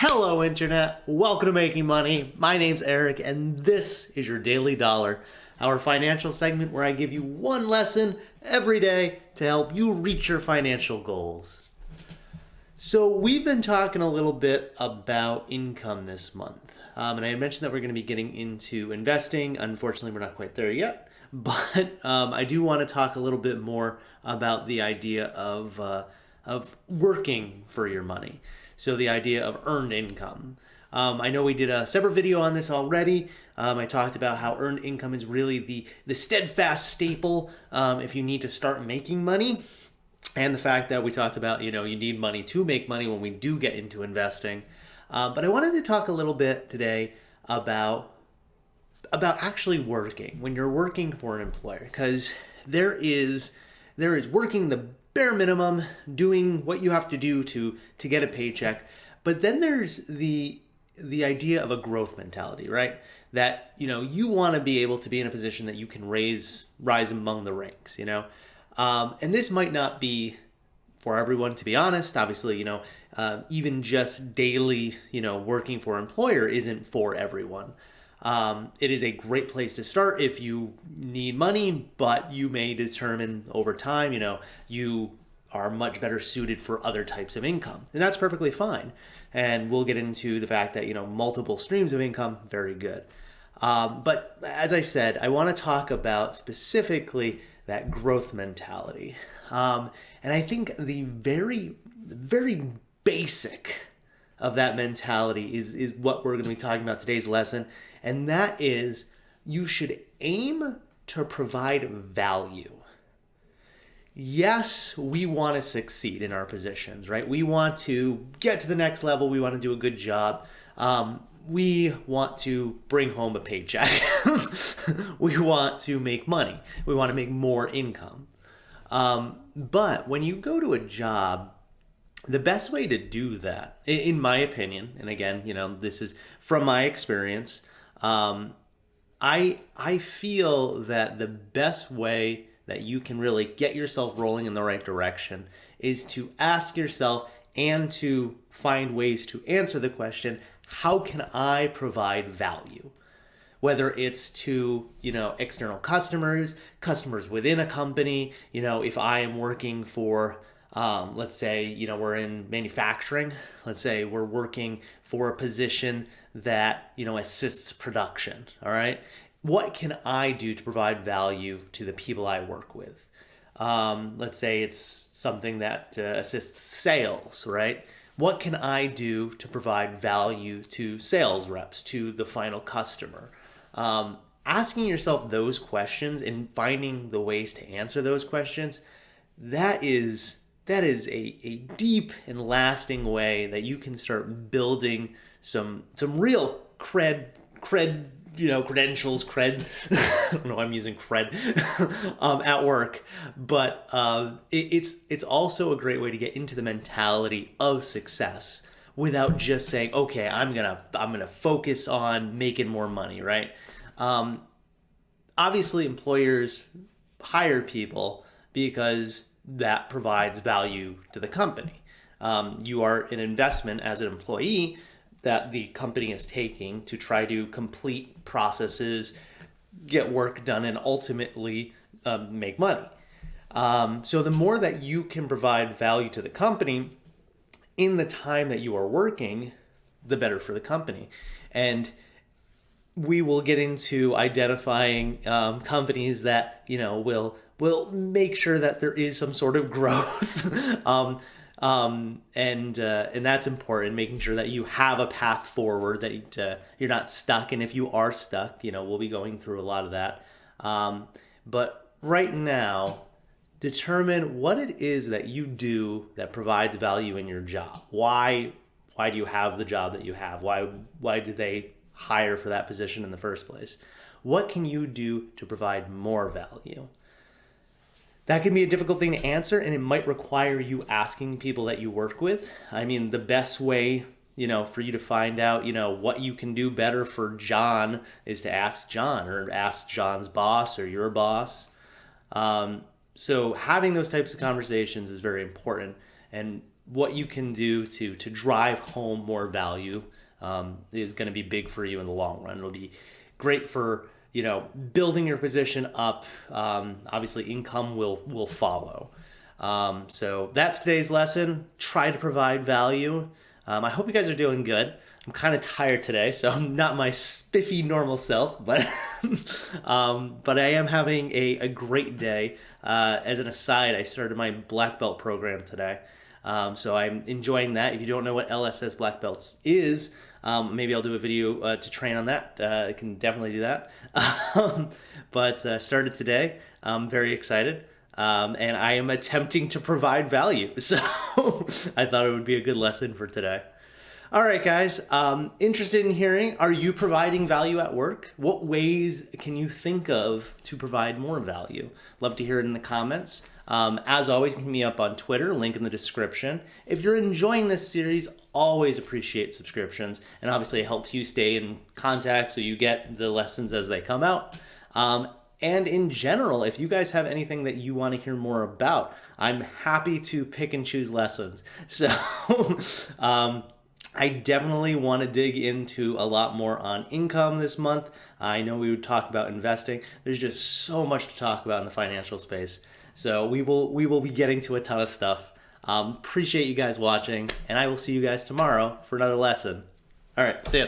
Hello Internet, welcome to Making Money. My name's Eric and this is your Daily Dollar, our financial segment where I give you one lesson every day to help you reach your financial goals. So we've been talking a little bit about income this month. And I mentioned that we're going to be getting into investing. Unfortunately, we're not quite there yet. But I do want to talk a little bit more about the idea of working for your money. So the idea of earned income. I know we did a separate video on this already. I talked about how earned income is really the steadfast staple if you need to start making money. And the fact that we talked about, you need money to make money when we do get into investing. But I wanted to talk a little bit today about actually working, when you're working for an employer, because there is working the bare minimum, doing what you have to do to get a paycheck. But then there's the idea of a growth mentality, right? That, you want to be able to be in a position that you can rise among the ranks, And this might not be for everyone, to be honest. Obviously, even just daily, working for an employer isn't for everyone. It is a great place to start if you need money, but you may determine over time, you are much better suited for other types of income. And that's perfectly fine. And we'll get into the fact that, multiple streams of income, very good. But as I said, I want to talk about specifically that growth mentality. And I think the very, very basic of that mentality is what we're going to be talking about today's lesson. And that is, you should aim to provide value. Yes, we want to succeed in our positions, right? We want to get to the next level. We want to do a good job. We want to bring home a paycheck. We want to make money. We want to make more income. But when you go to a job, the best way to do that, in my opinion, and again, this is from my experience, I feel that the best way that you can really get yourself rolling in the right direction is to ask yourself and to find ways to answer the question, how can I provide value? Whether it's to, external customers within a company, if I am working for, let's say, we're in manufacturing, let's say we're working for a position that, assists production, all right? What can I do to provide value to the people I work with? Let's say it's something that assists sales, right? What can I do to provide value to sales reps, to the final customer? Asking yourself those questions and finding the ways to answer those questions, that is a deep and lasting way that you can start building some real credentials, I don't know why I'm using cred at work, but it's also a great way to get into the mentality of success without just saying, okay, I'm gonna focus on making more money, right? Obviously, employers hire people because that provides value to the company. You are an investment as an employee that the company is taking to try to complete processes, get work done, and ultimately make money. So the more that you can provide value to the company in the time that you are working, the better for the company. And we will get into identifying companies that will make sure that there is some sort of growth. And that's important, making sure that you have a path forward, that you're not stuck. And if you are stuck, we'll be going through a lot of that. But right now, determine what it is that you do that provides value in your job. Why do you have the job that you have? Why do they hire for that position in the first place? What can you do to provide more value? That can be a difficult thing to answer, and it might require you asking people that you work with. I mean, the best way, for you to find out, what you can do better for John is to ask John or ask John's boss or your boss. So having those types of conversations is very important. And what you can do to drive home more value is going to be big for you in the long run. It'll be great for building your position up. Obviously, income will follow. So that's today's lesson. Try to provide value. I hope you guys are doing good. I'm kind of tired today, so I'm not my spiffy normal self, but but I am having a great day. As an aside, I started my black belt program today, so I'm enjoying that. If you don't know what LSS black belts is, maybe I'll do a video to train on that. I can definitely do that. But started today. I'm very excited. And I am attempting to provide value. So I thought it would be a good lesson for today. All right, guys, interested in hearing, are you providing value at work? What ways can you think of to provide more value? Love to hear it in the comments. As always, hit me up on Twitter, link in the description. If you're enjoying this series, always appreciate subscriptions. And obviously it helps you stay in contact so you get the lessons as they come out. And in general, if you guys have anything that you want to hear more about, I'm happy to pick and choose lessons. So I definitely want to dig into a lot more on income this month. I know we would talk about investing. There's just so much to talk about in the financial space. So we will be getting to a ton of stuff. Appreciate you guys watching, and I will see you guys tomorrow for another lesson. All right, see ya.